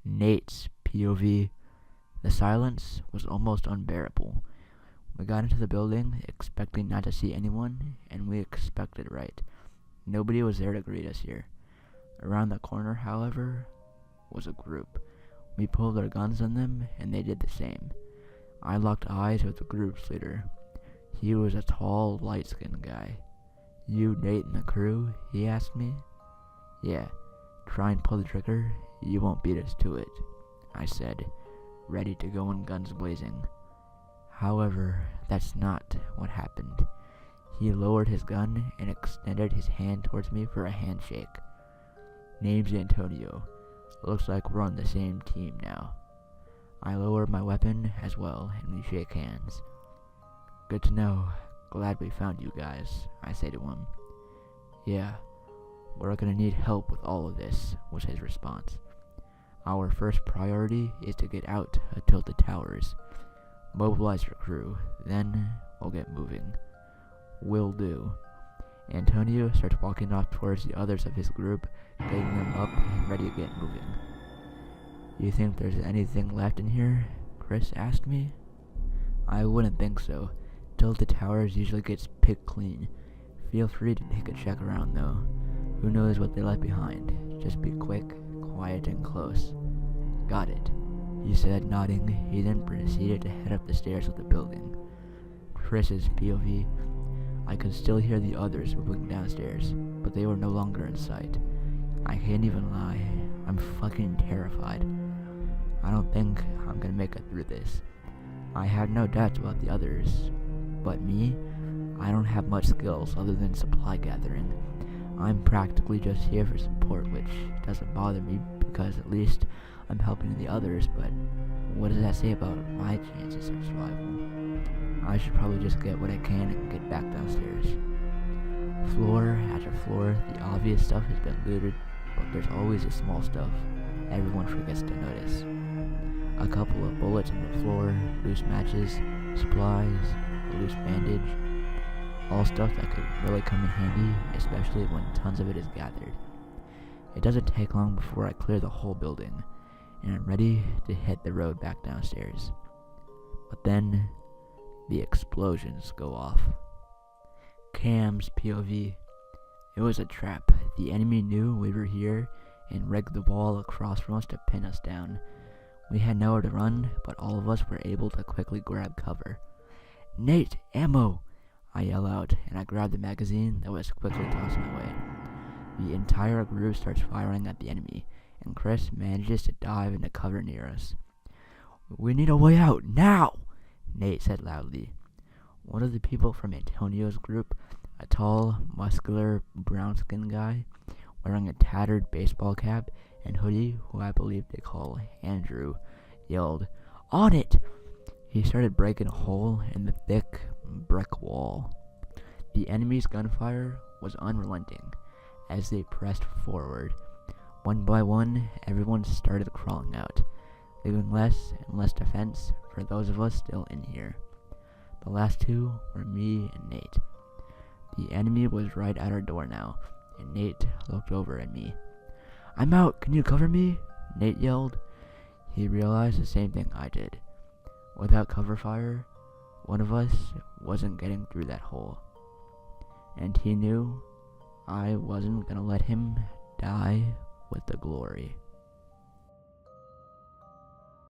Nate's POV. The silence was almost unbearable. We got into the building, expecting not to see anyone, and we expected right. Nobody was there to greet us here. Around the corner, however, was a group. We pulled our guns on them, and they did the same. I locked eyes with the group's leader. He was a tall, light-skinned guy. "You Nate and the crew?" he asked me. "Yeah. Try and pull the trigger, you won't beat us to it," I said, ready to go in guns blazing. However, that's not what happened. He lowered his gun and extended his hand towards me for a handshake. "Name's Antonio. Looks like we're on the same team now." I lower my weapon as well, and we shake hands. "Good to know. Glad we found you guys," I say to him. "Yeah, we're gonna need help with all of this," was his response. "Our first priority is to get out of Tilted Towers. Mobilize your crew, then we'll get moving." "Will do." Antonio starts walking off towards the others of his group, getting them up and ready to get moving. "You think there's anything left in here?" Chris asked me. "I wouldn't think so. Tilted Towers usually gets picked clean. Feel free to take a check around though. Who knows what they left behind? Just be quick, quiet, and close." "Got it," he said, nodding. He then proceeded to head up the stairs of the building. Chris's POV. I could still hear the others moving downstairs, but they were no longer in sight. I can't even lie, I'm fucking terrified. I don't think I'm gonna make it through this. I have no doubts about the others, but me, I don't have much skills other than supply gathering. I'm practically just here for support, which doesn't bother me because at least I'm helping the others, but what does that say about my chances of survival? I should probably just get what I can and get back downstairs. Floor after floor, the obvious stuff has been looted, but there's always the small stuff everyone forgets to notice. A couple of bullets on the floor, loose matches, supplies, a loose bandage, all stuff that could really come in handy, especially when tons of it is gathered. It doesn't take long before I clear the whole building, and I'm ready to hit the road back downstairs. But then, the explosions go off. Cam's POV. It was a trap. The enemy knew we were here and rigged the wall across from us to pin us down. We had nowhere to run, but all of us were able to quickly grab cover. "Nate, ammo!" I yell out, and I grab the magazine that was quickly tossed my way. The entire group starts firing at the enemy, and Chris manages to dive into cover near us. "We need a way out, now!" Nate said loudly. One of the people from Antonio's group, a tall, muscular, brown-skinned guy, wearing a tattered baseball cap and hoodie, who I believe they call Andrew, yelled, "On it!" He started breaking a hole in the thick brick wall. The enemy's gunfire was unrelenting as they pressed forward. One by one, everyone started crawling out, leaving less and less defense for those of us still in here. The last two were me and Nate. The enemy was right at our door now, and Nate looked over at me. "I'm out, can you cover me?" Nate yelled. He realized the same thing I did. Without cover fire, one of us wasn't getting through that hole. And he knew I wasn't gonna let him die with the glory.